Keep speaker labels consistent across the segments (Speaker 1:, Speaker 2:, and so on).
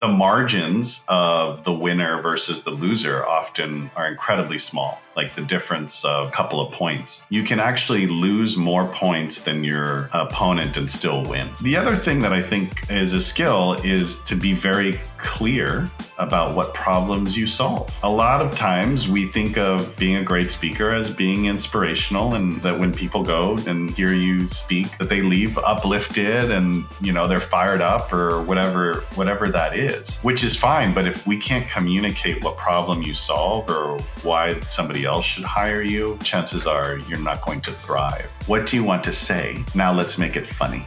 Speaker 1: the margins of the winner versus the loser often are incredibly small, like the difference of a couple of points. You can actually lose more points than your opponent and still win. The other thing that I think is a skill is to be very clear about what problems you solve. A lot of times we think of being a great speaker as being inspirational, and that when people go and hear you speak, that they leave uplifted and, they're fired up or whatever that is, which is fine. But if we can't communicate what problem you solve or why somebody else should hire you, chances are you're not going to thrive. What do you want to say? Now let's make it funny.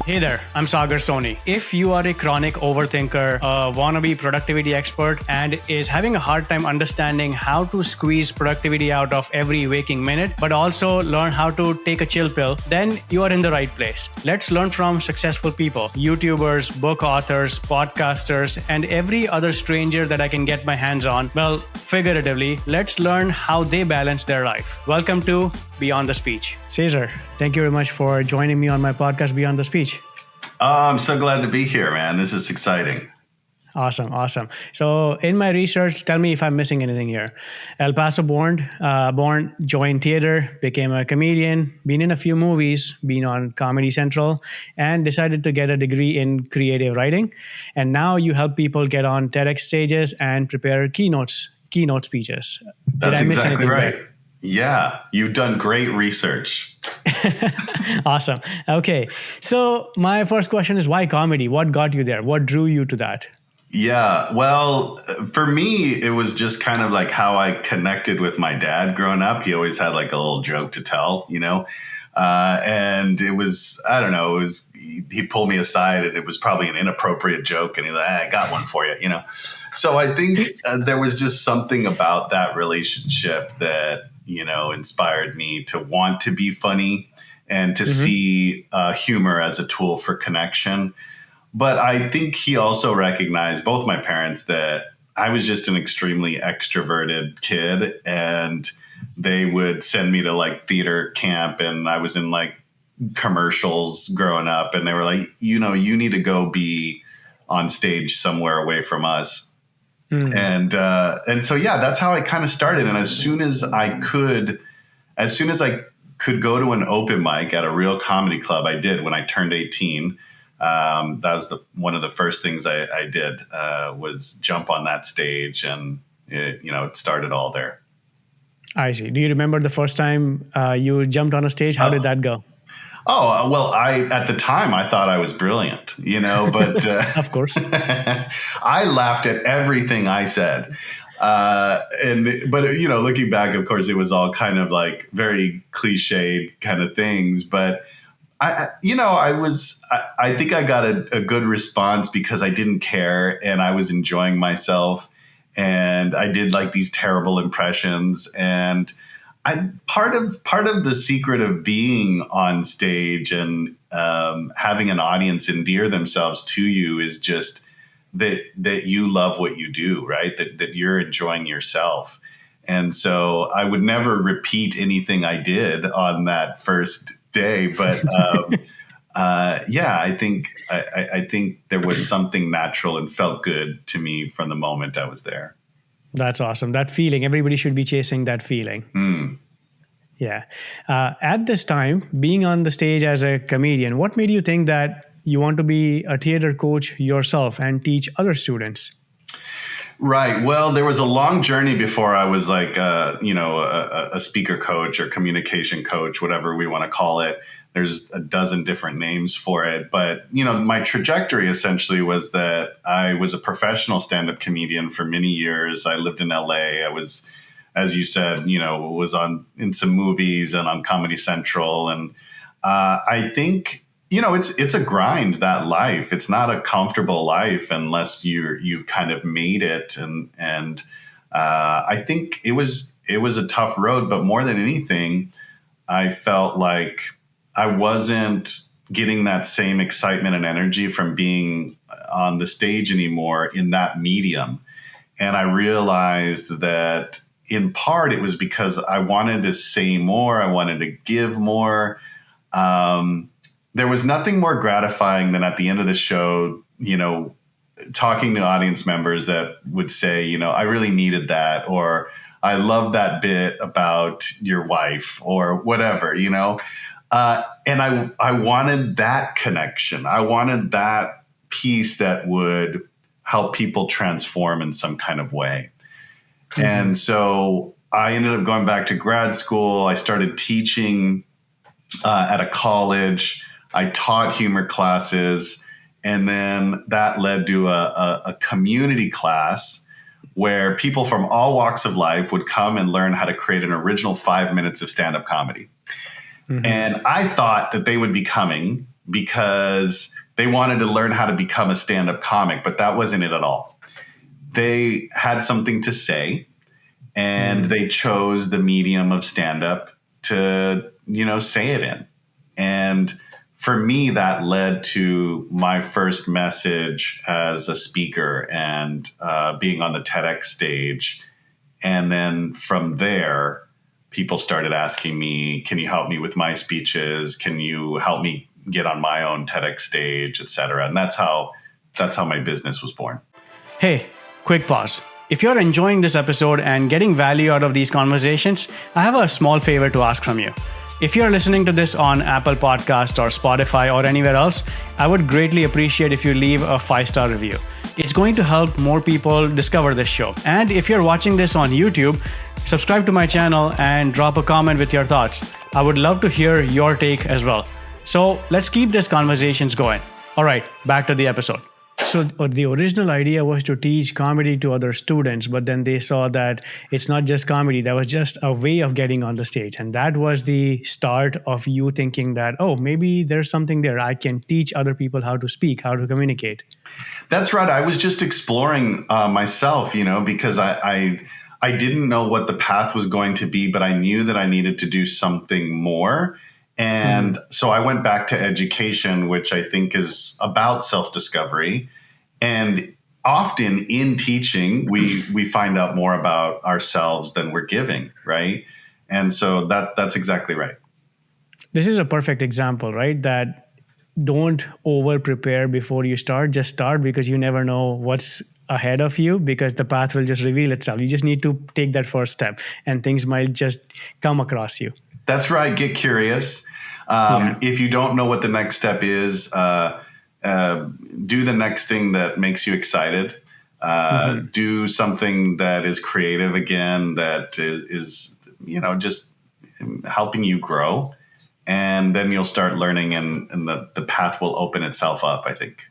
Speaker 2: Hey there, I'm Sagar Soni. If you are a chronic overthinker, a wannabe productivity expert, and is having a hard time understanding how to squeeze productivity out of every waking minute, but also learn how to take a chill pill, then you are in the right place. Let's learn from successful people, YouTubers, book authors, podcasters, and every other stranger that I can get my hands on. Well, figuratively, let's learn how they balance their life. Welcome to Beyond the Speech. Cesar, thank you very much for joining me on my podcast, Beyond the Speech.
Speaker 1: I'm so glad to be here, man. This is exciting.
Speaker 2: Awesome. So in my research, tell me if I'm missing anything here. El Paso born, joined theater, became a comedian, been in a few movies, been on Comedy Central, and decided to get a degree in creative writing. And now you help people get on TEDx stages and prepare keynote speeches.
Speaker 1: That's exactly right. There? Yeah, you've done great research.
Speaker 2: Awesome. Okay. So my first question is, why comedy? What got you there? What drew you to that?
Speaker 1: Yeah, well, for me, it was just kind of like how I connected with my dad growing up. He always had like a little joke to tell, and it was, I don't know, he pulled me aside and it was probably an inappropriate joke. And he's like, I got one for you, So I think there was just something about that relationship that, inspired me to want to be funny and to see humor as a tool for connection. But I think he also recognized, both my parents, that I was just an extremely extroverted kid, and they would send me to like theater camp, and I was in like commercials growing up, and they were like, you need to go be on stage somewhere away from us. And so, yeah, that's how I kind of started. And as soon as I could go to an open mic at a real comedy club, I did when I turned 18. That was one of the first things I did was jump on that stage, and it started all there.
Speaker 2: I see. Do you remember the first time you jumped on a stage? How did that go?
Speaker 1: Oh, well, at the time I thought I was brilliant, but
Speaker 2: of course,
Speaker 1: I laughed at everything I said. But looking back, of course, it was all kind of like very cliched kind of things. But I think I got a good response because I didn't care and I was enjoying myself, and I did like these terrible impressions. And part of the secret of being on stage and having an audience endear themselves to you is just that you love what you do, right? That you're enjoying yourself. And so I would never repeat anything I did on that first day, but I think there was something natural and felt good to me from the moment I was there.
Speaker 2: That's awesome. That feeling, everybody should be chasing that feeling. Yeah. At this time, being on the stage as a comedian, what made you think that you want to be a theater coach yourself and teach other students?
Speaker 1: Right. Well, there was a long journey before I was like, a speaker coach or communication coach, whatever we want to call it. There's a dozen different names for it. But, my trajectory essentially was that I was a professional stand-up comedian for many years. I lived in LA. I was, as you said, was in some movies and on Comedy Central. And I think, it's a grind, that life. It's not a comfortable life unless you've kind of made it. And I think it was a tough road. But more than anything, I felt like I wasn't getting that same excitement and energy from being on the stage anymore in that medium. And I realized that in part it was because I wanted to say more. I wanted to give more. There was nothing more gratifying than at the end of the show, talking to audience members that would say, I really needed that, or I love that bit about your wife, or whatever, and I wanted that connection. I wanted that piece that would help people transform in some kind of way. Mm-hmm. And so I ended up going back to grad school. I started teaching at a college. I taught humor classes. And then that led to a community class where people from all walks of life would come and learn how to create an original 5 minutes of stand-up comedy. Mm-hmm. And I thought that they would be coming because they wanted to learn how to become a stand-up comic, but that wasn't it at all. They had something to say, and they chose the medium of stand-up to, say it in. And for me, that led to my first message as a speaker and being on the TEDx stage. And then from there, people started asking me, can you help me with my speeches? Can you help me get on my own TEDx stage, et cetera? And that's how my business was born.
Speaker 2: Hey, quick pause. If you're enjoying this episode and getting value out of these conversations, I have a small favor to ask from you. If you're listening to this on Apple Podcasts or Spotify or anywhere else, I would greatly appreciate if you leave a 5-star review. It's going to help more people discover this show. And if you're watching this on YouTube, subscribe to my channel and drop a comment with your thoughts. I would love to hear your take as well. So let's keep these conversations going. All right, back to the episode. So the original idea was to teach comedy to other students, but then they saw that it's not just comedy. That was just a way of getting on the stage. And that was the start of you thinking that, maybe there's something there. I can teach other people how to speak, how to communicate.
Speaker 1: That's right. I was just exploring myself, because I didn't know what the path was going to be, but I knew that I needed to do something more. And so I went back to education, which I think is about self-discovery. And often in teaching, we find out more about ourselves than we're giving, right? And so that's exactly right.
Speaker 2: This is a perfect example, right? That don't over-prepare before you start. Just start, because you never know what's ahead of you, because the path will just reveal itself. You just need to take that first step and things might just come across you.
Speaker 1: That's right. Get curious. If you don't know what the next step is, do the next thing that makes you excited. Do something that is creative again, that is just helping you grow. And then you'll start learning, and the path will open itself up, I think.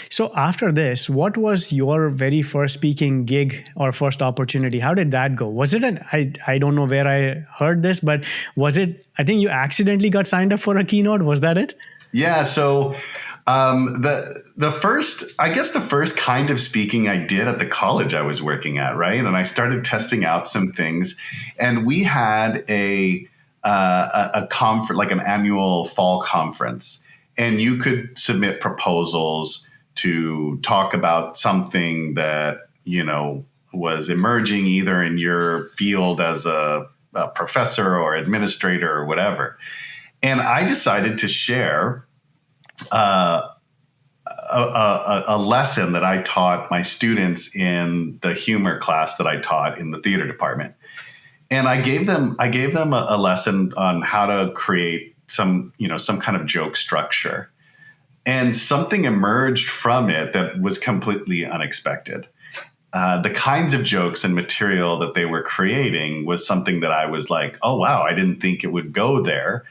Speaker 2: So after this, what was your very first speaking gig or first opportunity? How did that go? Was it I don't know where I heard this, but was it, I think you accidentally got signed up for a keynote. Was that it?
Speaker 1: Yeah. So the first kind of speaking I did at the college I was working at, right? And I started testing out some things, and we had a conference, like an annual fall conference, and you could submit proposals to talk about something that, was emerging either in your field as a professor or administrator or whatever. And I decided to share a lesson that I taught my students in the humor class that I taught in the theater department. And I gave them a lesson on how to create some kind of joke structure. And something emerged from it that was completely unexpected. The kinds of jokes and material that they were creating was something that I was like, oh, wow, I didn't think it would go there.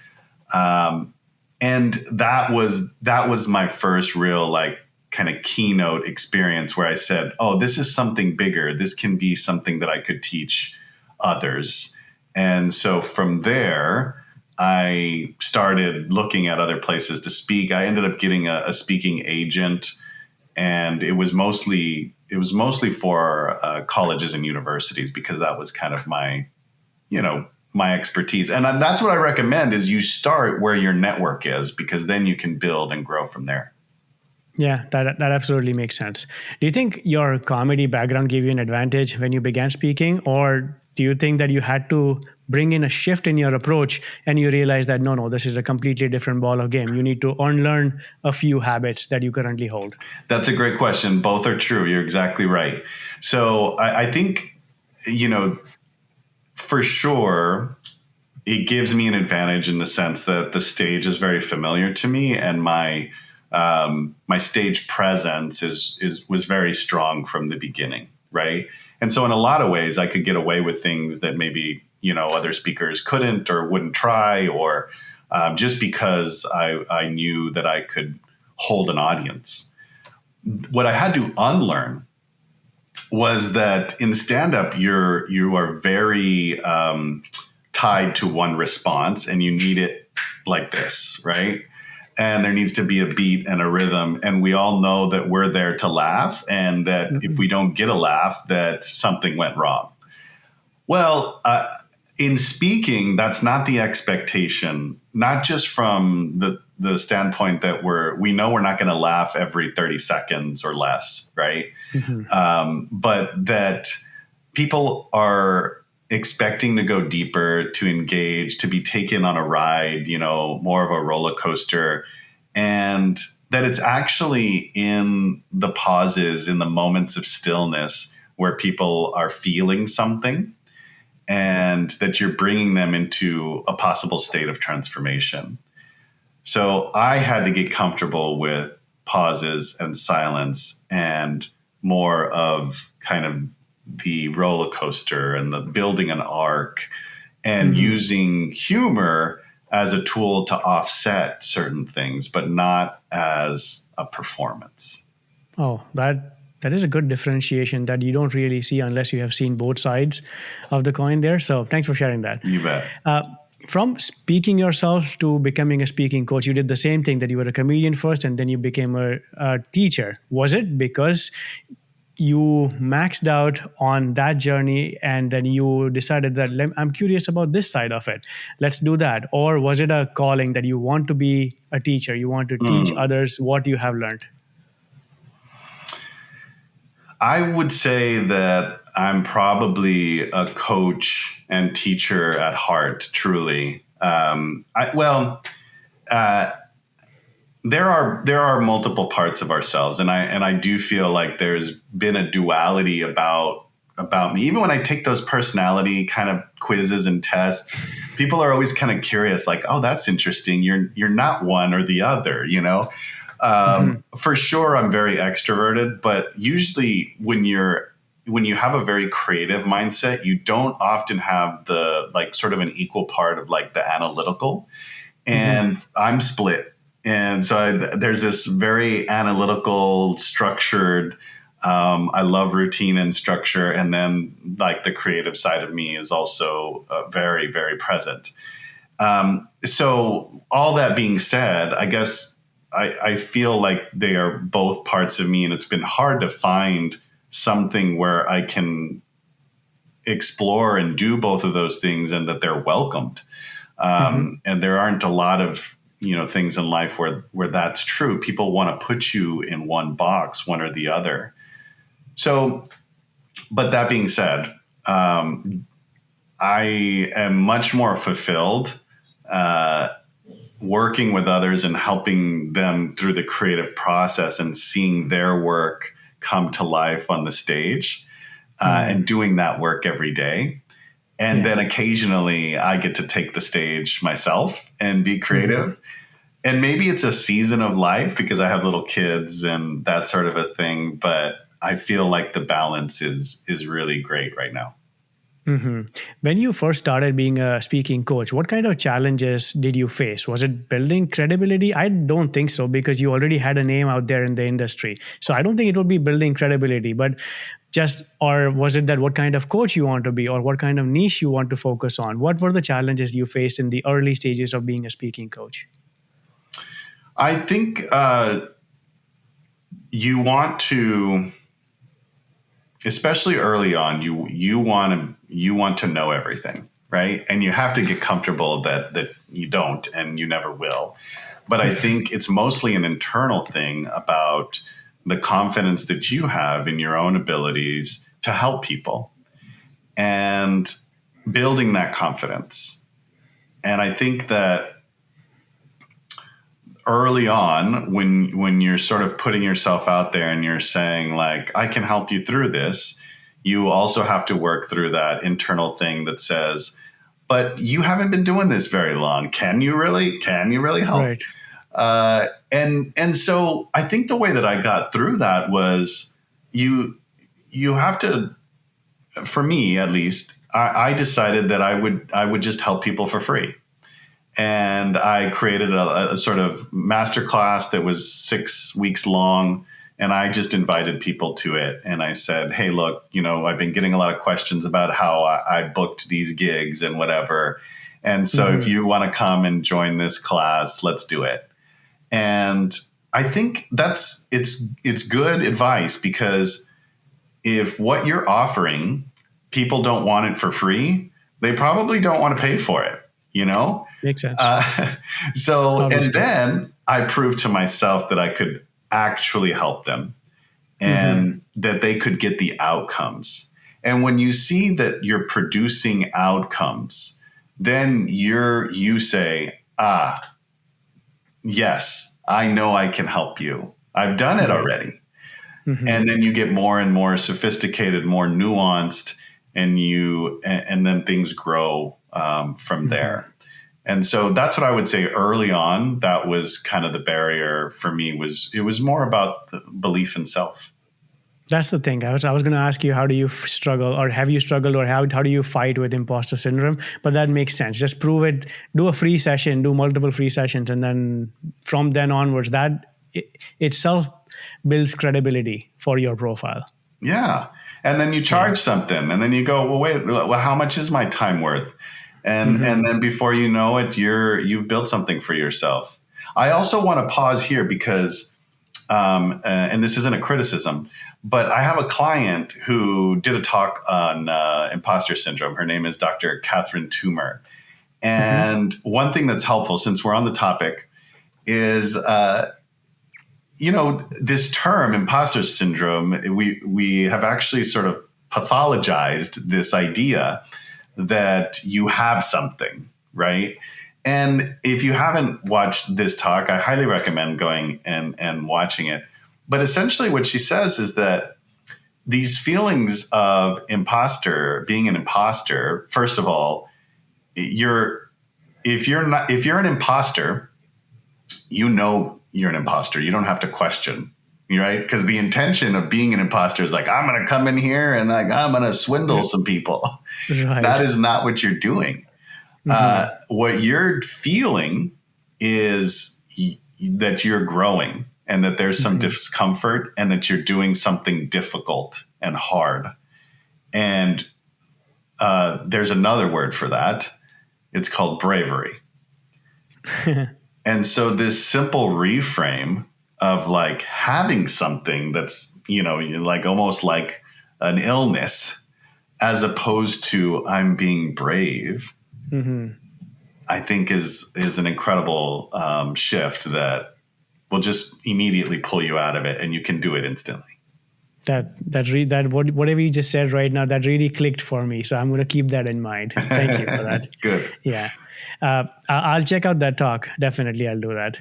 Speaker 1: And that was my first real kind of keynote experience where I said, oh, this is something bigger. This can be something that I could teach others. And so from there, I started looking at other places to speak. I ended up getting a speaking agent, and it was mostly for colleges and universities, because that was kind of my expertise. And that's what I recommend, is you start where your network is, because then you can build and grow from there.
Speaker 2: Yeah, that absolutely makes sense. Do you think your comedy background gave you an advantage when you began speaking, or do you think that you had to bring in a shift in your approach, and you realize that no, this is a completely different ball of game. You need to unlearn a few habits that you currently hold.
Speaker 1: That's a great question. Both are true. You're exactly right. So I think, for sure, it gives me an advantage in the sense that the stage is very familiar to me, and my stage presence was very strong from the beginning, right? And so in a lot of ways, I could get away with things that maybe other speakers couldn't or wouldn't try, or just because I knew that I could hold an audience. What I had to unlearn was that in stand-up, you are very tied to one response, and you need it like this, right? And there needs to be a beat and a rhythm, and we all know that we're there to laugh, and that if we don't get a laugh, that something went wrong. Well, in speaking, that's not the expectation, not just from the standpoint that we know we're not going to laugh every 30 seconds or less, right? But that people are expecting to go deeper, to engage, to be taken on a ride, more of a roller coaster, and that it's actually in the pauses, in the moments of stillness where people are feeling something, and that you're bringing them into a possible state of transformation. So I had to get comfortable with pauses and silence, and more of kind of the roller coaster and the building an arc, and using humor as a tool to offset certain things, but not as a performance.
Speaker 2: Oh, that is a good differentiation that you don't really see unless you have seen both sides of the coin there. So thanks for sharing that.
Speaker 1: You bet.
Speaker 2: From speaking yourself to becoming a speaking coach, you did the same thing, that you were a comedian first and then you became a teacher. Was it because you maxed out on that journey and then you decided that I'm curious about this side of it, let's do that? Or was it a calling that you want to be a teacher, you want to teach others what you have learned?
Speaker 1: I would say that I'm probably a coach and teacher at heart, truly. There are multiple parts of ourselves, and I do feel like there's been a duality about me. Even when I take those personality kind of quizzes and tests, people are always kind of curious, like, "Oh, that's interesting. You're not one or the other," For sure, I'm very extroverted, but usually when you have a very creative mindset, you don't often have the sort of an equal part of the analytical, and I'm split. And so there's this very analytical, structured, I love routine and structure. And then the creative side of me is also very, very present. So all that being said, I guess I feel like they are both parts of me, and it's been hard to find something where I can explore and do both of those things, and that they're welcomed. And there aren't a lot of things in life where that's true. People want to put you in one box, one or the other. So, but that being said, I am much more fulfilled working with others and helping them through the creative process and seeing their work come to life on the stage, and doing that work every day. And then occasionally I get to take the stage myself and be creative. And maybe it's a season of life because I have little kids and that sort of a thing. But I feel like the balance is really great right now.
Speaker 2: When you first started being a speaking coach, what kind of challenges did you face? Was it building credibility? I don't think so, because you already had a name out there in the industry. So I don't think it would be building credibility, but or was it that what kind of coach you want to be, or what kind of niche you want to focus on? What were the challenges you faced in the early stages of being a speaking coach?
Speaker 1: I think you want to, especially early on, you want to know everything, right? And you have to get comfortable that you don't, and you never will. But I think it's mostly an internal thing about the confidence that you have in your own abilities to help people. And building that confidence. And I think that early on, when you're sort of putting yourself out there and you're saying like, I can help you through this, you also have to work through that internal thing that says, but you haven't been doing this very long. Can you really help?
Speaker 2: Right.
Speaker 1: And so I think the way that I got through that was you have to, for me at least, I decided that I would just help people for free. And I created a sort of masterclass that was 6 weeks long. And I just invited people to it. And I said, hey, look, I've been getting a lot of questions about how I booked these gigs and whatever. And so if you want to come and join this class, let's do it. And I think it's good advice, because if what you're offering, people don't want it for free, they probably don't want to pay for it,
Speaker 2: Makes sense.
Speaker 1: So,
Speaker 2: Obviously.
Speaker 1: and then I proved to myself that I could actually help them, and that they could get the outcomes. And when you see that you're producing outcomes, then you say, yes, I know I can help you. I've done it already. And then you get more and more sophisticated, more nuanced, and then things grow from there. And so that's what I would say early on. That was kind of the barrier for me. It was more about the belief in self.
Speaker 2: That's the thing. I was going to ask you, how do you struggle, or have you struggled, or how do you fight with imposter syndrome? But that makes sense. Just prove it. Do a free session. Do multiple free sessions, and then from then onwards, that itself builds credibility for your profile.
Speaker 1: Yeah, and then you charge something, and then you go, well, wait, well, how much is my time worth? And then before you know it, you've built something for yourself. I also want to pause here because, and this isn't a criticism, but I have a client who did a talk on imposter syndrome. Her name is Dr. Catherine Toomer. And one thing that's helpful, since we're on the topic, is, this term imposter syndrome, we have actually sort of pathologized this idea that you have something, right? And if you haven't watched this talk, I highly recommend going and watching it. But essentially what she says is that these feelings of being an imposter, first of all, if you're an imposter, you're an imposter. You don't have to question, right? Because the intention of being an imposter is like, I'm going to come in here and like, I'm going to swindle some people.
Speaker 2: Right.
Speaker 1: That is not what you're doing. What you're feeling is that you're growing, and that there's some discomfort, and that you're doing something difficult and hard. And there's another word for that. It's called bravery. And so this simple reframe of like having something that's, like almost like an illness, as opposed to I'm being brave, I think is an incredible shift that will just immediately pull you out of it, and you can do it instantly.
Speaker 2: Whatever you just said right now, that really clicked for me. So I'm going to keep that in mind. Thank you for that.
Speaker 1: Good.
Speaker 2: Yeah. I'll check out that talk. Definitely, I'll do that.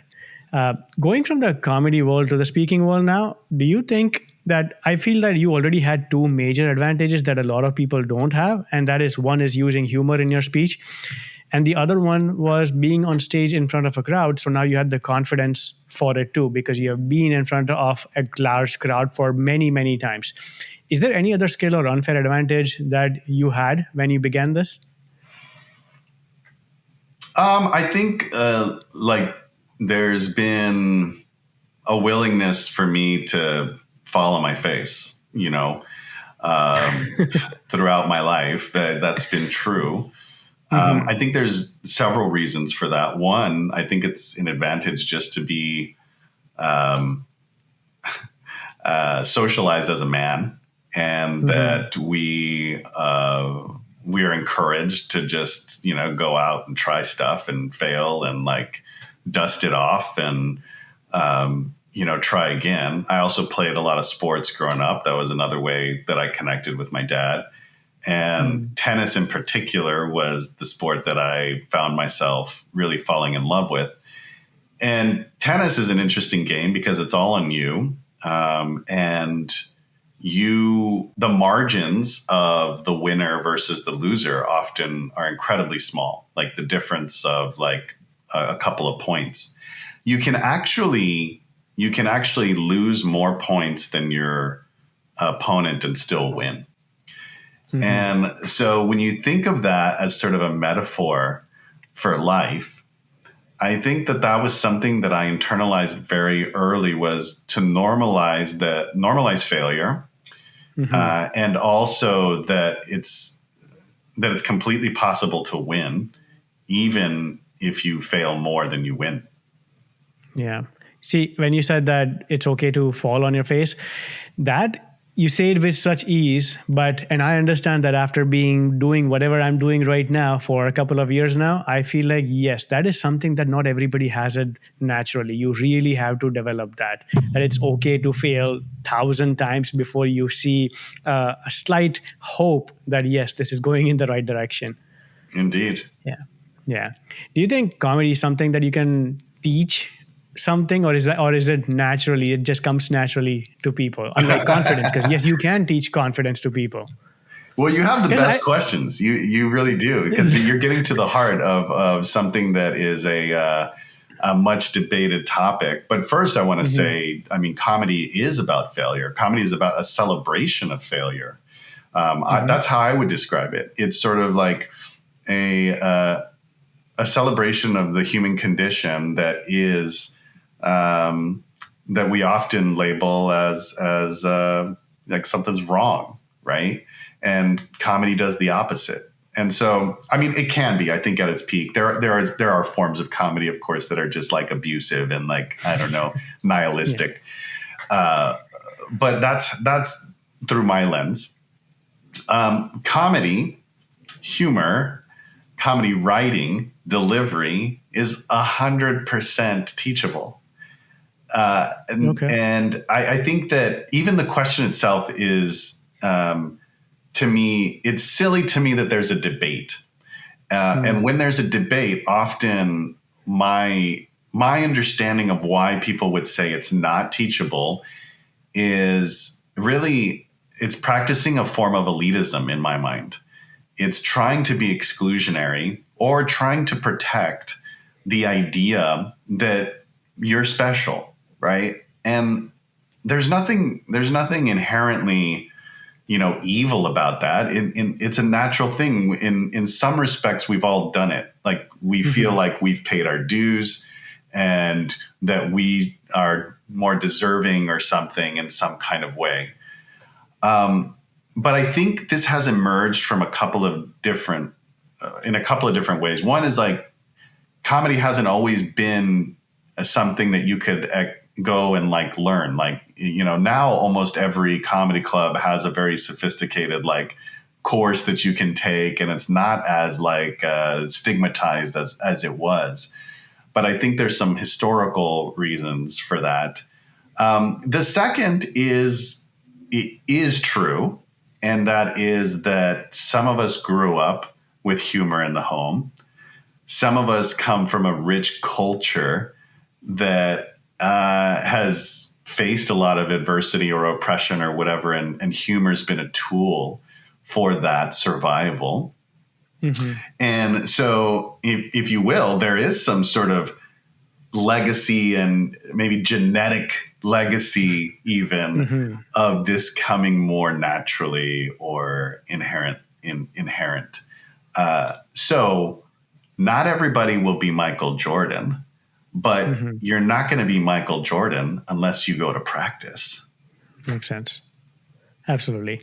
Speaker 2: Going from the comedy world to the speaking world now, do you think that, I feel that you already had two major advantages that a lot of people don't have, and that is, one is using humor in your speech, and the other one was being on stage in front of a crowd. So now you had the confidence for it too, because you have been in front of a large crowd for many, many times. Is there any other skill or unfair advantage that you had when you began this?
Speaker 1: I think there's been a willingness for me to fall on my face, throughout my life. That's been true. I think there's several reasons for that. One, I think it's an advantage just to be socialized as a man, and that we are encouraged to just, go out and try stuff and fail and like dust it off and, try again. I also played a lot of sports growing up. That was another way that I connected with my dad. And tennis in particular was the sport that I found myself really falling in love with. And tennis is an interesting game because it's all on you. And the margins of the winner versus the loser often are incredibly small, like the difference of like a couple of points. You can actually lose more points than your opponent and still win. Mm-hmm. And so when you think of that as sort of a metaphor for life, I think that was something that I internalized very early, was to normalize failure. Mm-hmm. And also that it's completely possible to win, even if you fail more than you win.
Speaker 2: Yeah. See, when you said that it's okay to fall on your face, that you say it with such ease, and I understand that after doing whatever I'm doing right now for a couple of years now, I feel like, yes, that is something that not everybody has it naturally. You really have to develop that it's okay to fail 1,000 times before you see a slight hope that, yes, this is going in the right direction.
Speaker 1: Indeed.
Speaker 2: Yeah. Yeah. Do you think comedy is something that you can teach something, or is it naturally, it just comes naturally to people, unlike confidence? Because yes, you can teach confidence to people.
Speaker 1: Well, you have the best questions. You really do, because you're getting to the heart of something that is a much debated topic. But first I want to say, I mean, comedy is about failure. Comedy is about a celebration of failure. That's how I would describe it. It's sort of like a celebration of the human condition that is that we often label as like something's wrong, right? And comedy does the opposite. And so, I mean, it can be, I think, at its peak. There are forms of comedy, of course, that are just like abusive and like, I don't know, nihilistic. Yeah. But that's through my lens. Comedy, humor, comedy writing, delivery is 100% teachable. And I think that even the question itself is, to me, it's silly to me that there's a debate. And when there's a debate, often my understanding of why people would say it's not teachable is really, it's practicing a form of elitism in my mind. It's trying to be exclusionary or trying to protect the idea that you're special. Right. And there's nothing inherently, evil about that. It's a natural thing. In some respects, we've all done it. Like we feel like we've paid our dues and that we are more deserving or something in some kind of way. But I think this has emerged from in a couple of different ways. One is like comedy hasn't always been something that you could go and like learn. Like, now almost every comedy club has a very sophisticated like course that you can take, and it's not as like stigmatized as it was. But I think there's some historical reasons for that. The second is, it is true, and that is that some of us grew up with humor in the home. Some of us come from a rich culture that has faced a lot of adversity or oppression or whatever, and humor's been a tool for that survival. Mm-hmm. And so, if you will, there is some sort of legacy and maybe genetic legacy even of this coming more naturally or inherent. So not everybody will be Michael Jordan, but you're not going to be Michael Jordan unless you go to practice.
Speaker 2: Makes sense. Absolutely.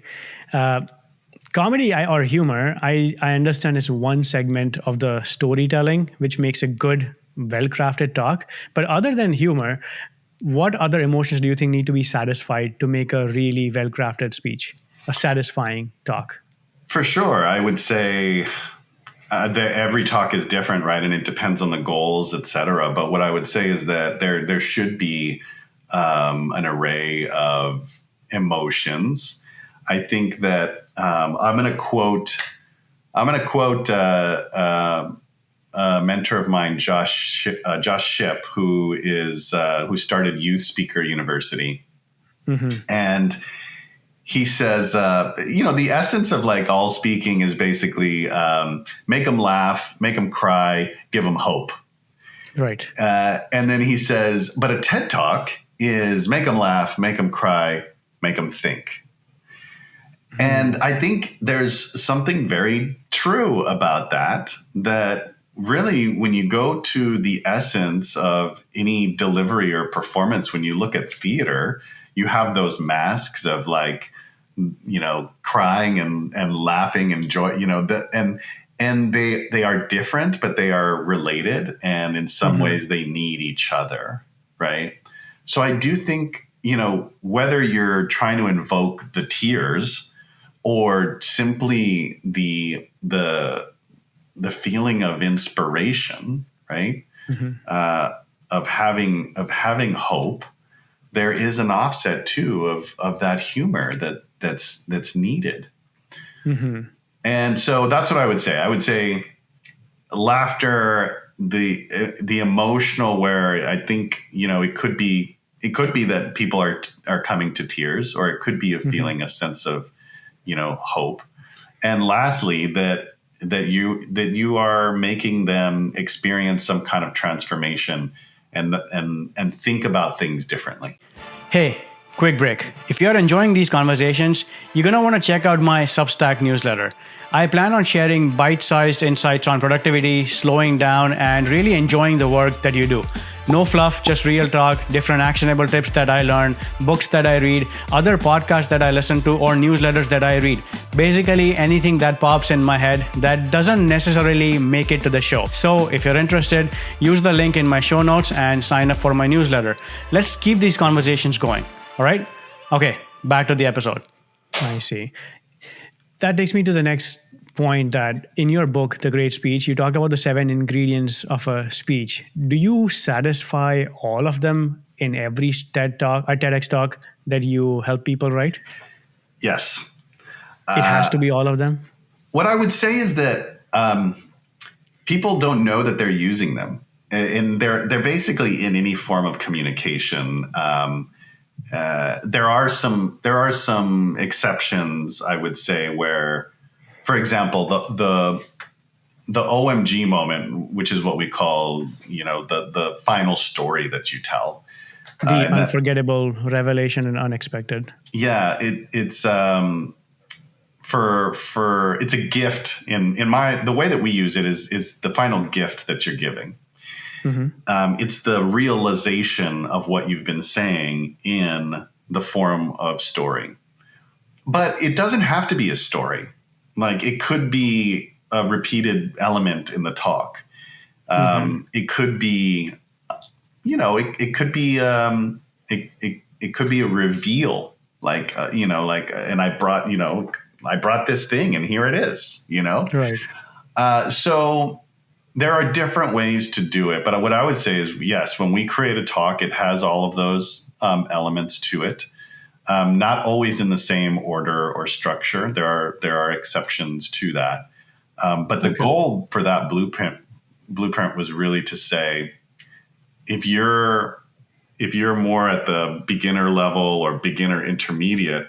Speaker 2: Comedy or humor, I understand it's one segment of the storytelling, which makes a good, well-crafted talk. But other than humor, what other emotions do you think need to be satisfied to make a really well-crafted speech, a satisfying talk?
Speaker 1: For sure. I would say that every talk is different, right? And it depends on the goals, et cetera. But what I would say is that there should be an array of emotions. I think that I'm going to quote a mentor of mine, Josh Shipp, who started Youth Speaker University, and he says, the essence of like all speaking is basically make them laugh, make them cry, give them hope.
Speaker 2: Right.
Speaker 1: And then he says, but a TED Talk is make them laugh, make them cry, make them think. And I think there's something very true about that really when you go to the essence of any delivery or performance, when you look at theater, you have those masks of like, crying and laughing and joy, and they are different, but they are related. And in some ways they need each other. Right. So I do think, whether you're trying to invoke the tears or simply the feeling of inspiration, right? Of having hope, there is an offset too of that humor that's needed. And so that's what I would say. I would say laughter, the emotional, where I think, it could be that people are coming to tears, or it could be a feeling, a sense of, hope. And lastly, that you are making them experience some kind of transformation and think about things differently.
Speaker 2: Hey, quick break. If you're enjoying these conversations, you're going to want to check out my Substack newsletter. I plan on sharing bite-sized insights on productivity, slowing down, and really enjoying the work that you do. No fluff, just real talk, different actionable tips that I learn, books that I read, other podcasts that I listen to, or newsletters that I read. Basically, anything that pops in my head that doesn't necessarily make it to the show. So if you're interested, use the link in my show notes and sign up for my newsletter. Let's keep these conversations going. All right? Okay, back to the episode. I see. That takes me to the next point, that in your book, The Great Speech, you talk about the 7 ingredients of a speech. Do you satisfy all of them in every TED Talk or TEDx talk that you help people write?
Speaker 1: Yes.
Speaker 2: It has to be all of them?
Speaker 1: What I would say is that people don't know that they're using them. And they're basically in any form of communication. There are some exceptions, I would say, where, for example, the OMG moment, which is what we call, the final story that you tell,
Speaker 2: the unforgettable, revelation, and unexpected.
Speaker 1: Yeah, it's it's a gift. In the way that we use it is the final gift that you're giving. It's the realization of what you've been saying in the form of story. But it doesn't have to be a story. Like, it could be a repeated element in the talk. It could be, it could be, it could be a reveal. Like, and I brought this thing and here it is, Right. So there are different ways to do it. But what I would say is, yes, when we create a talk, it has all of those elements to it. Not always in the same order or structure. There are exceptions to that. But the goal for that blueprint was really to say, if you're more at the beginner level or beginner intermediate,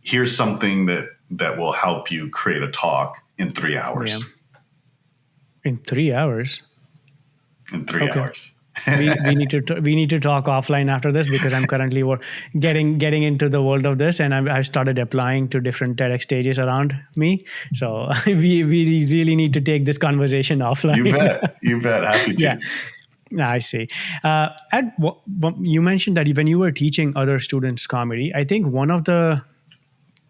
Speaker 1: here's something that will help you create a talk in 3 hours.
Speaker 2: Yeah. In 3 hours?
Speaker 1: In 3 hours.
Speaker 2: we need to talk offline after this, because I'm currently getting into the world of this, and I've started applying to different TEDx stages around me. So we really need to take this conversation offline.
Speaker 1: You bet. Happy to.
Speaker 2: Yeah, I see. You mentioned that when you were teaching other students comedy, I think one of the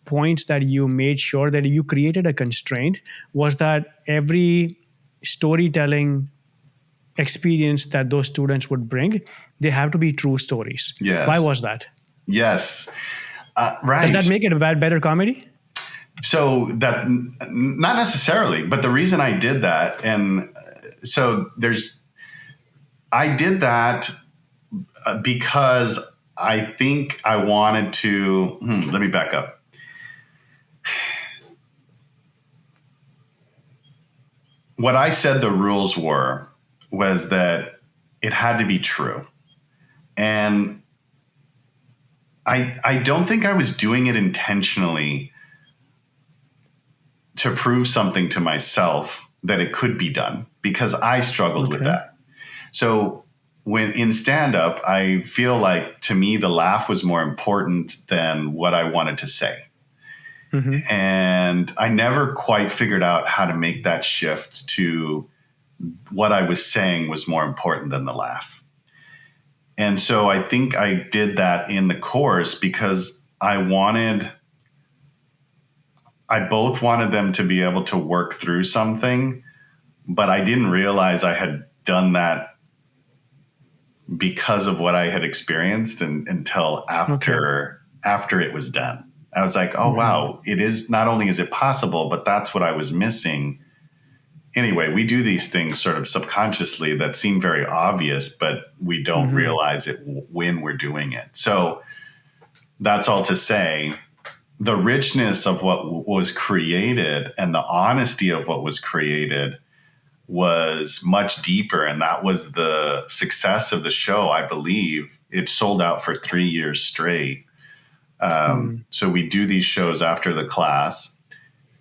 Speaker 2: points that you made sure that you created a constraint was that every storytelling experience that those students would bring, they have to be true stories.
Speaker 1: Yes.
Speaker 2: Why was that?
Speaker 1: Yes. Right.
Speaker 2: Does that make it a better comedy?
Speaker 1: So that, not necessarily, but the reason I did that, and so I did that because I think I wanted to, let me back up. what I said the rules was that it had to be true. And I don't think I was doing it intentionally to prove something to myself that it could be done, because I struggled with that. So when in stand-up, I feel like, to me, the laugh was more important than what I wanted to say. Mm-hmm. And I never quite figured out how to make that shift to what I was saying was more important than the laugh. And so I think I did that in the course because I both wanted them to be able to work through something, but I didn't realize I had done that because of what I had experienced until after it was done. I was like, oh, wow, it is, not only is it possible, but that's what I was missing. Anyway, we do these things sort of subconsciously that seem very obvious, but we don't realize it when we're doing it. So that's all to say, the richness of what was created and the honesty of what was created was much deeper. And that was the success of the show, I believe. It sold out for 3 years straight. So we do these shows after the class,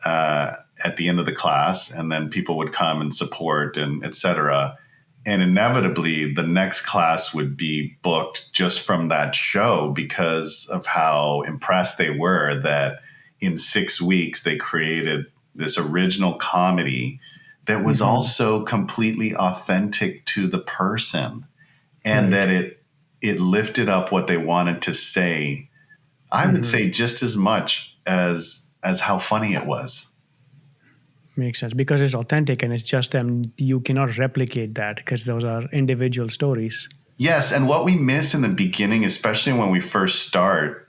Speaker 1: at the end of the class, and then people would come and support and et cetera. And inevitably, the next class would be booked just from that show because of how impressed they were that in 6 weeks they created this original comedy that was also completely authentic to the person, and that it lifted up what they wanted to say. I would say just as much as how funny it was.
Speaker 2: Makes sense, because it's authentic and it's just them. You cannot replicate that because those are individual stories.
Speaker 1: Yes, and what we miss in the beginning, especially when we first start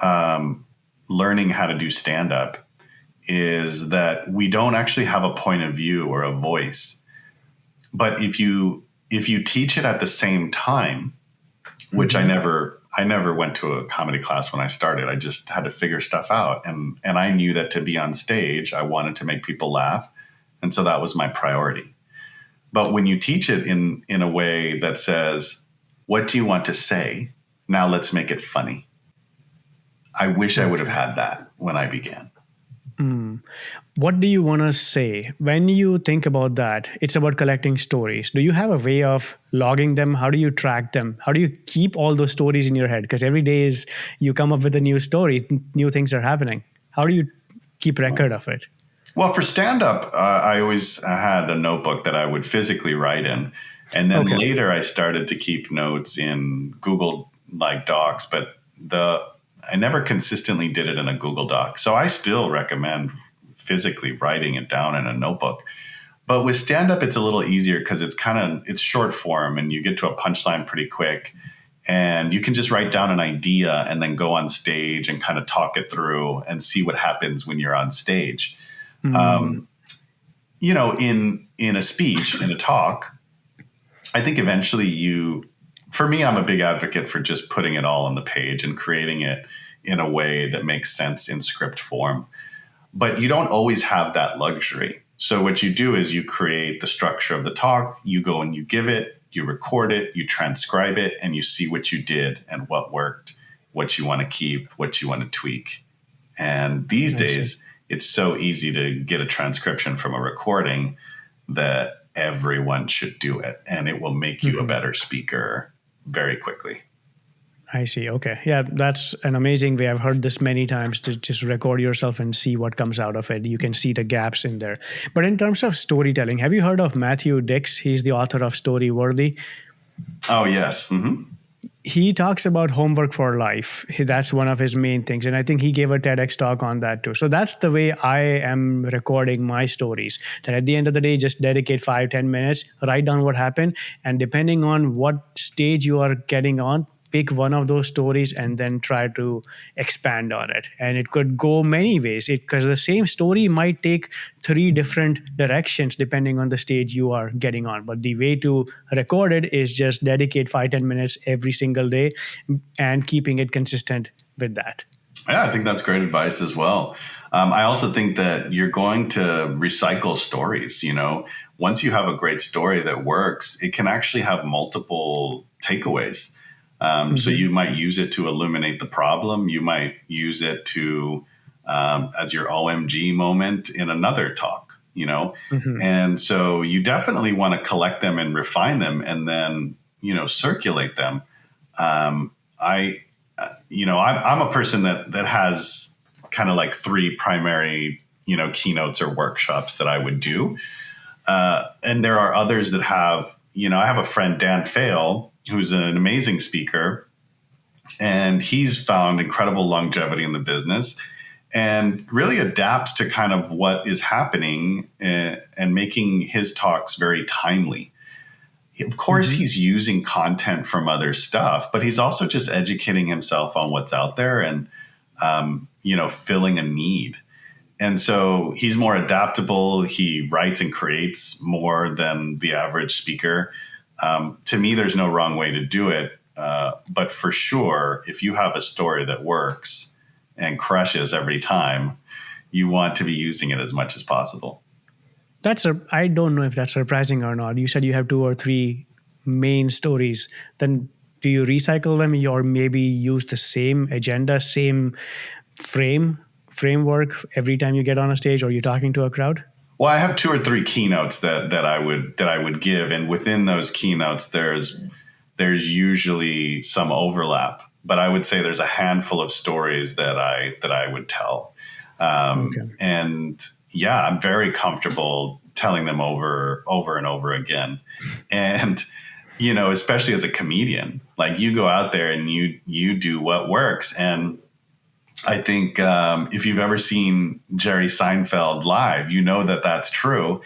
Speaker 1: learning how to do stand-up, is that we don't actually have a point of view or a voice. But if you teach it at the same time, which I never went to a comedy class when I started. I just had to figure stuff out. And I knew that to be on stage, I wanted to make people laugh. And so that was my priority. But when you teach it in a way that says, what do you want to say? Now let's make it funny. I wish I would have had that when I began.
Speaker 2: What do you want to say? When you think about that, it's about collecting stories. Do you have a way of logging them? How do you track them? How do you keep all those stories in your head? Because every day you come up with a new story, new things are happening. How do you keep record of it?
Speaker 1: Well, for stand-up, I always had a notebook that I would physically write in. And then later I started to keep notes in Google Docs, but I never consistently did it in a Google Doc. So I still recommend physically writing it down in a notebook. But with stand-up, it's a little easier because it's short form and you get to a punchline pretty quick. And you can just write down an idea and then go on stage and kind of talk it through and see what happens when you're on stage. In a speech, in a talk, I think eventually for me, I'm a big advocate for just putting it all on the page and creating it in a way that makes sense in script form. But you don't always have that luxury. So what you do is you create the structure of the talk, you go and you give it, you record it, you transcribe it, and you see what you did and what worked, what you want to keep, what you want to tweak. And these days, it's so easy to get a transcription from a recording that everyone should do it. And it will make you a better speaker very quickly.
Speaker 2: I see. Okay. Yeah, that's an amazing way. I've heard this many times, to just record yourself and see what comes out of it. You can see the gaps in there. But in terms of storytelling, have you heard of Matthew Dix? He's the author of Story Worthy.
Speaker 1: Oh, yes. Mm-hmm.
Speaker 2: He talks about homework for life. That's one of his main things. And I think he gave a TEDx talk on that too. So that's the way I am recording my stories. That at the end of the day, just dedicate 5-10 minutes, write down what happened. And depending on what stage you are getting on, pick one of those stories and then try to expand on it. And it could go many ways, because the same story might take 3 different directions depending on the stage you are getting on. But the way to record it is just dedicate 5-10 minutes every single day and keeping it consistent with that.
Speaker 1: Yeah, I think that's great advice as well. I also think that you're going to recycle stories. Once you have a great story that works, it can actually have multiple takeaways. So
Speaker 2: Mm-hmm.
Speaker 1: you might use it to illuminate the problem. You might use it to as your OMG moment in another talk.
Speaker 2: Mm-hmm.
Speaker 1: And so you definitely want to collect them and refine them, and then circulate them. I I'm a person that has kind of like three primary keynotes or workshops that I would do, and there are others that have I have a friend, Dan Fail, who's an amazing speaker, and he's found incredible longevity in the business and really adapts to kind of what is happening, and making his talks very timely. Of course,
Speaker 2: Mm-hmm.
Speaker 1: he's using content from other stuff, but he's also just educating himself on what's out there, and filling a need. And so he's more adaptable. He writes and creates more than the average speaker. To me, there's no wrong way to do it. But for sure, if you have a story that works and crushes every time, you want to be using it as much as possible.
Speaker 2: I don't know if that's surprising or not. You said you have two or three main stories. Then do you recycle them or maybe use the same agenda, same framework every time you get on a stage or you're talking to a crowd?
Speaker 1: Well, I have two or three keynotes that I would give, and within those keynotes, there's usually some overlap. But I would say there's a handful of stories that I would tell,
Speaker 2: Okay.
Speaker 1: and yeah, I'm very comfortable telling them over and over again, and especially as a comedian, like you go out there and you do what works. And I think if you've ever seen Jerry Seinfeld live, you know that that's true.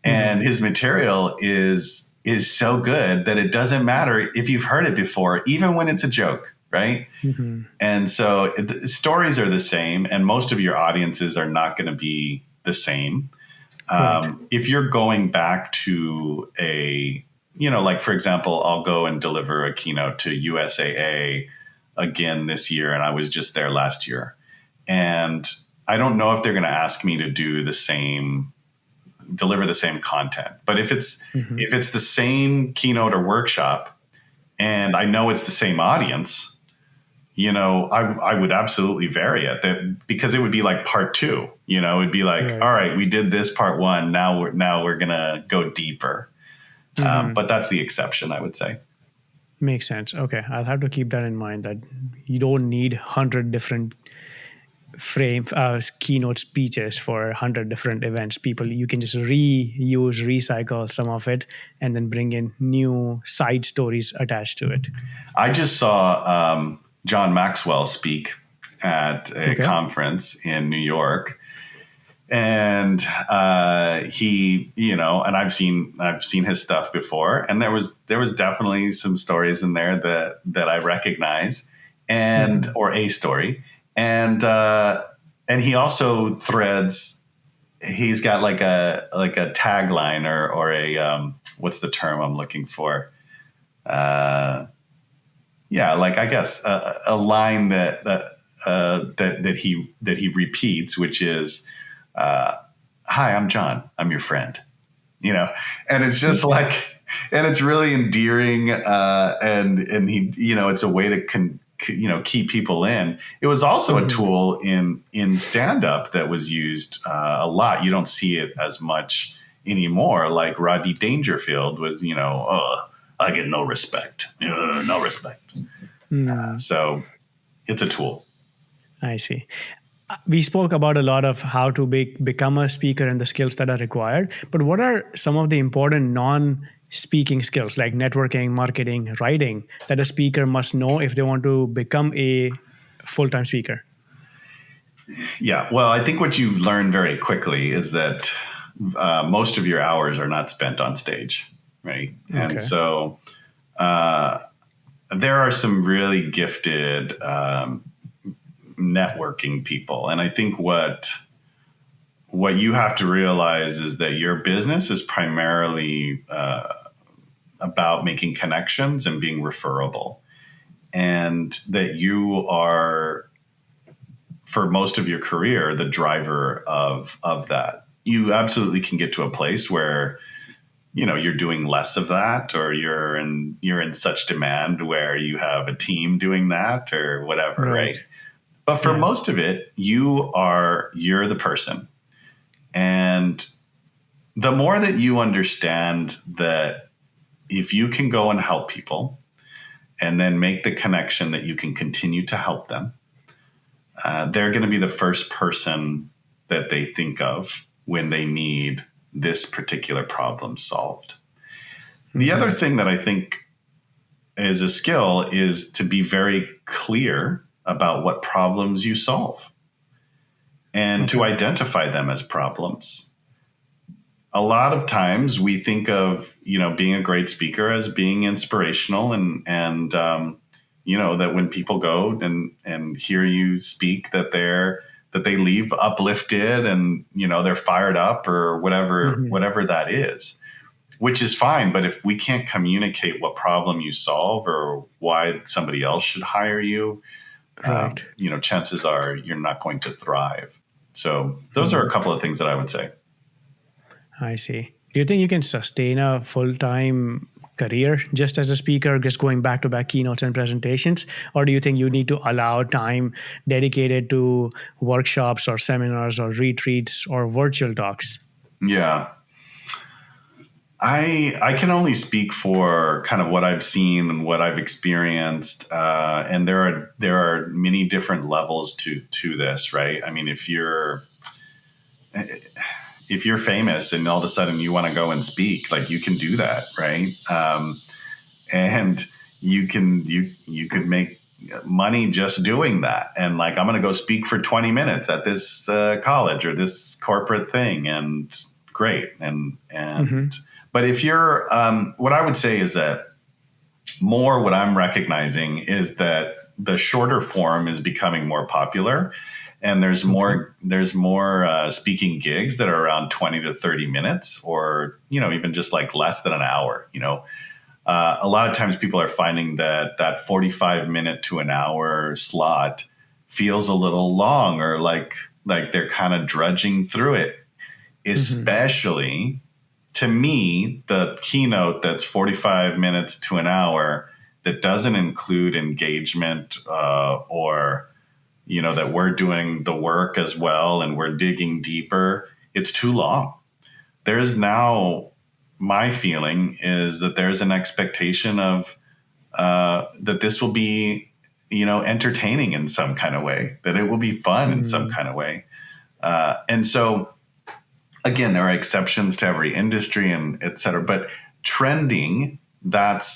Speaker 2: Mm-hmm.
Speaker 1: And his material is so good that it doesn't matter if you've heard it before, even when it's a joke, right?
Speaker 2: Mm-hmm.
Speaker 1: And so the stories are the same, and most of your audiences are not going to be the same.
Speaker 2: Right.
Speaker 1: If you're going back to like for example, I'll go and deliver a keynote to USAA again this year, and I was just there last year, and I don't know if they're going to ask me to deliver the same content. But if it's
Speaker 2: Mm-hmm.
Speaker 1: the same keynote or workshop, and I know it's the same audience, I would absolutely vary it, because it would be like part two. It'd be like,
Speaker 2: Right.
Speaker 1: all right, we did this part one. Now we're gonna go deeper.
Speaker 2: Mm-hmm.
Speaker 1: But that's the exception, I would say.
Speaker 2: Makes sense. Okay. I'll have to keep that in mind that you don't need 100 different keynote speeches for 100 different events. You can just recycle some of it and then bring in new side stories attached to it.
Speaker 1: I just saw John Maxwell speak at a
Speaker 2: Okay.
Speaker 1: conference in New York, and he, and I've seen his stuff before, and there was definitely some stories in there that I recognize, and
Speaker 2: Mhm.
Speaker 1: or a story, and he also threads. He's got like a tagline, or a what's the term I'm looking for? Yeah, like I guess a line that he repeats, which is, "Hi, I'm John. I'm your friend." And it's just like, and it's really endearing, and he, it's a way to keep people in. It was also a
Speaker 2: Mhm.
Speaker 1: tool in stand up that was used a lot. You don't see it as much anymore. Like Rodney Dangerfield was, oh, I get no respect, no respect.
Speaker 2: Mm,
Speaker 1: So it's a tool.
Speaker 2: I see. We spoke about a lot of how to become a speaker and the skills that are required. But what are some of the important non-speaking skills like networking, marketing, writing that a speaker must know if they want to become a full-time speaker?
Speaker 1: Yeah. Well, I think what you've learned very quickly is that most of your hours are not spent on stage, right? And
Speaker 2: Okay.
Speaker 1: so uh, there are some really gifted networking people, and I think what you have to realize is that your business is primarily about making connections and being referable, and that you are for most of your career the driver of that. You absolutely can get to a place where you're doing less of that, or you're in such demand where you have a team doing that or whatever, right? But for most of it, you're the person. And the more that you understand that if you can go and help people and then make the connection that you can continue to help them, they're going to be the first person that they think of when they need this particular problem solved. The other thing that I think is a skill is to be very clear about what problems you solve and to identify them as problems. A lot of times we think of, being a great speaker as being inspirational and that when people go and hear you speak, that they leave uplifted and, they're fired up or whatever that is, which is fine. But if we can't communicate what problem you solve or why somebody else should hire you, chances are you're not going to thrive. So those are a couple of things that I would say.
Speaker 2: I see. Do you think you can sustain a full-time career just as a speaker, just going back-to-back keynotes and presentations? Or do you think you need to allow time dedicated to workshops or seminars or retreats or virtual talks?
Speaker 1: Yeah. I can only speak for kind of what I've seen and what I've experienced. And there are many different levels to this, right? I mean, if you're famous and all of a sudden you want to go and speak, like you can do that, right? And you could make money just doing that. And like, I'm going to go speak for 20 minutes at this college or this corporate thing, and great. But if you're, what I would say is that what I'm recognizing is that the shorter form is becoming more popular. And there's more speaking gigs that are around 20 to 30 minutes, or even just like less than an hour. A lot of times people are finding that 45-minute to an hour slot feels a little long, or like they're kind of drudging through it. Especially to me, the keynote that's 45 minutes to an hour that doesn't include engagement or that we're doing the work as well and we're digging deeper, it's too long. There's now, my feeling is that there's an expectation of that this will be, entertaining in some kind of way, that it will be fun in some kind of way. And so, again, there are exceptions to every industry and et cetera, but trending, that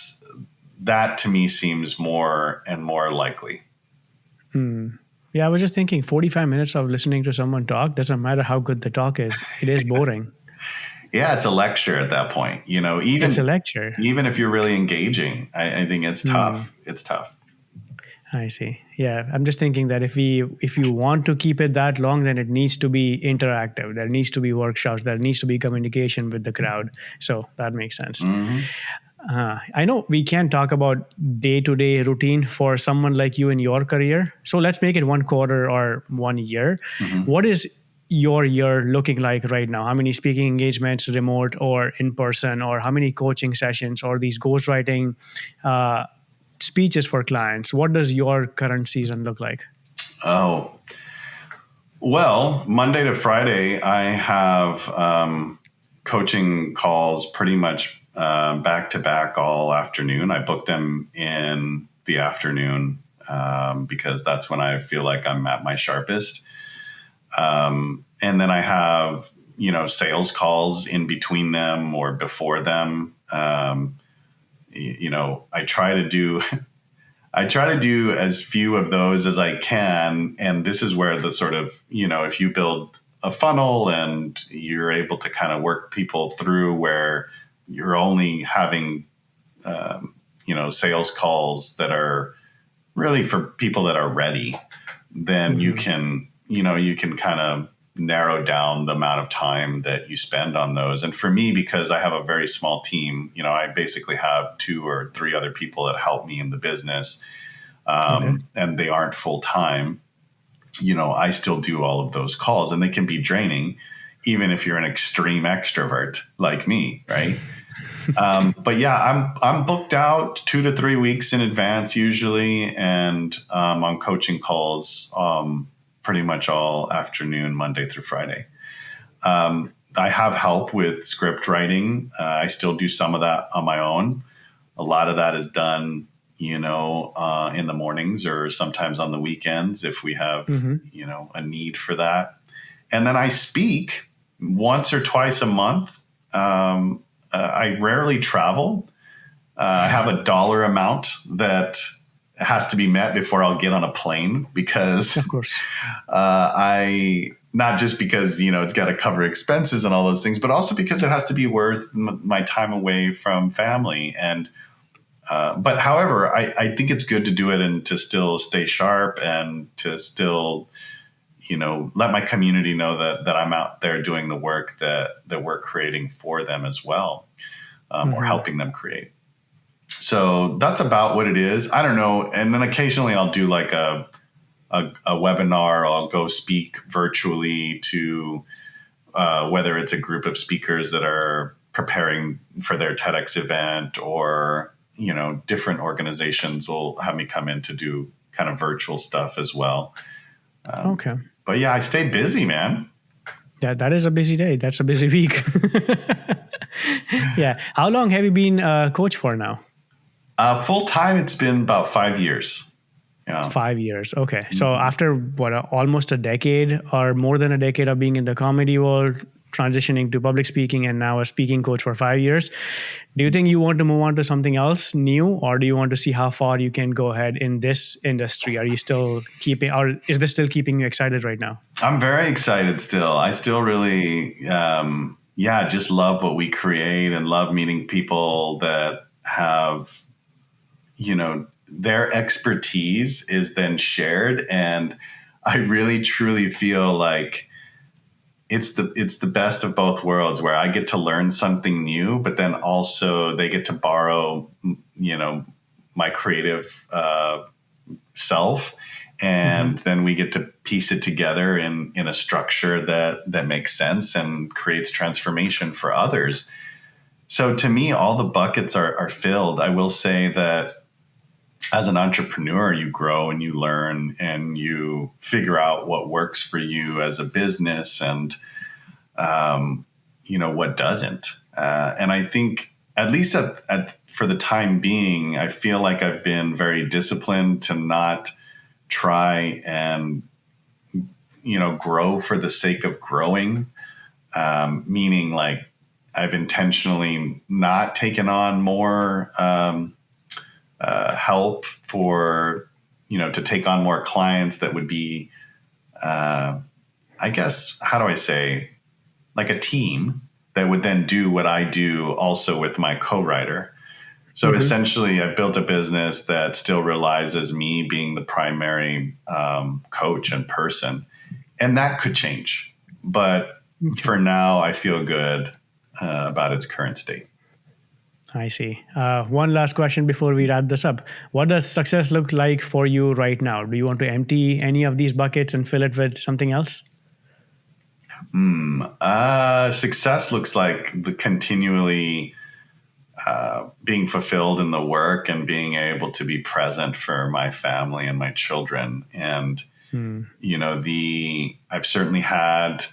Speaker 1: to me seems more and more likely.
Speaker 2: Yeah, I was just thinking 45 minutes of listening to someone talk, doesn't matter how good the talk is. It is boring.
Speaker 1: Yeah, it's a lecture at that point.
Speaker 2: It's a lecture.
Speaker 1: Even if you're really engaging, I think it's tough. It's tough.
Speaker 2: I see. Yeah, I'm just thinking that if you want to keep it that long, then it needs to be interactive. There needs to be workshops. There needs to be communication with the crowd. So that makes sense. I know we can't talk about day-to-day routine for someone like you in your career. So let's make it 1 quarter or 1 year. What is your year looking like right now? How many speaking engagements, remote or in person, or how many coaching sessions or these ghostwriting speeches for clients? What does your current season look like?
Speaker 1: Oh, well, Monday to Friday, I have coaching calls pretty much back to back all afternoon. I book them in the afternoon because that's when I feel like I'm at my sharpest. And then I have, sales calls in between them or before them. I try to do as few of those as I can. And this is where the sort of, if you build a funnel and you're able to kind of work people through where you're only having, sales calls that are really for people that are ready, then you can kind of narrow down the amount of time that you spend on those. And for me, because I have a very small team, I basically have 2 or 3 other people that help me in the business, and they aren't full time. I still do all of those calls, and they can be draining, even if you're an extreme extrovert like me, right? But yeah, I'm booked out 2 to 3 weeks in advance usually, and on coaching calls pretty much all afternoon, Monday through Friday. I have help with script writing. I still do some of that on my own. A lot of that is done, in the mornings or sometimes on the weekends if we have, a need for that. And then I speak once or twice a month. I rarely travel. I have a dollar amount that has to be met before I'll get on a plane because
Speaker 2: Of course.
Speaker 1: not just because, it's got to cover expenses and all those things, but also because it has to be worth my time away from family. And, but however, I think it's good to do it and to still stay sharp and to still, let my community know that I'm out there doing the work that we're creating for them as well, or helping them create. So that's about what it is. I don't know. And then occasionally I'll do like a webinar. I'll go speak virtually to whether it's a group of speakers that are preparing for their TEDx event, or different organizations will have me come in to do kind of virtual stuff as well.
Speaker 2: Okay.
Speaker 1: But yeah, I stay busy, man.
Speaker 2: That is a busy day. That's a busy week. Yeah. How long have you been a coach for now?
Speaker 1: Full time, it's been about 5 years. Yeah.
Speaker 2: 5 years. Okay. So after almost a decade or more than a decade of being in the comedy world, transitioning to public speaking, and now a speaking coach for 5 years, do you think you want to move on to something else new, or do you want to see how far you can go ahead in this industry? Are you still or is this still keeping you excited right now?
Speaker 1: I'm very excited still. I still really, just love what we create and love meeting people that have, their expertise is then shared. And I really, truly feel like it's the best of both worlds, where I get to learn something new, but then also they get to borrow, my creative self. And then we get to piece it together in a structure that makes sense and creates transformation for others. So to me, all the buckets are filled. I will say that as an entrepreneur, you grow and you learn and you figure out what works for you as a business and, what doesn't. And I think at least for the time being, I feel like I've been very disciplined to not try and, grow for the sake of growing. Meaning like I've intentionally not taken on more, help for, to take on more clients that would be, I guess, how do I say, like a team that would then do what I do also with my co-writer. So essentially I built a business that still relies as me being the primary coach and person, and that could change. But for now, I feel good about its current state.
Speaker 2: I see. One last question before we wrap this up. What does success look like for you right now? Do you want to empty any of these buckets and fill it with something else?
Speaker 1: Success looks like the continually being fulfilled in the work and being able to be present for my family and my children. And, I've certainly had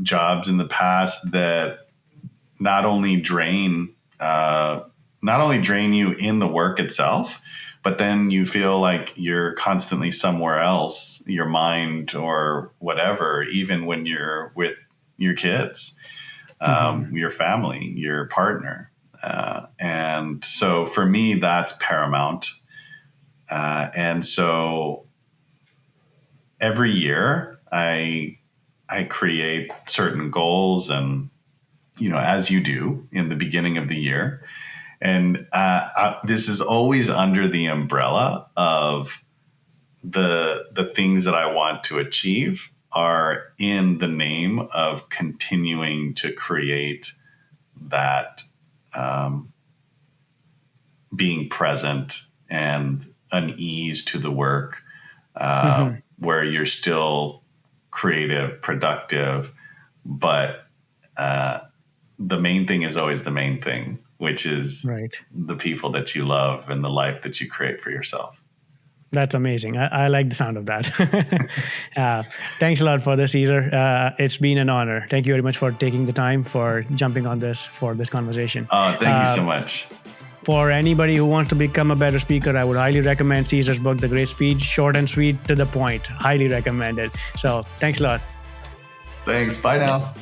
Speaker 1: jobs in the past that not only drain you in the work itself, but then you feel like you're constantly somewhere else, your mind or whatever, even when you're with your kids, your family, your partner. And so for me, that's paramount. And so every year I create certain goals and, as you do in the beginning of the year. And this is always under the umbrella of the things that I want to achieve are in the name of continuing to create that being present and an ease to the work, where you're still creative, productive, but the main thing is always the main thing, which is
Speaker 2: Right.
Speaker 1: the people that you love and the life that you create for yourself.
Speaker 2: That's amazing. I like the sound of that. Thanks a lot for this, Cesar. It's been an honor. Thank you very much for taking the time for jumping on this for this conversation.
Speaker 1: Thank you so much.
Speaker 2: For anybody who wants to become a better speaker, I would highly recommend Cesar's book, The Great Speech. Short and sweet, to the point. Highly recommend it. So thanks a lot.
Speaker 1: Thanks. Bye now.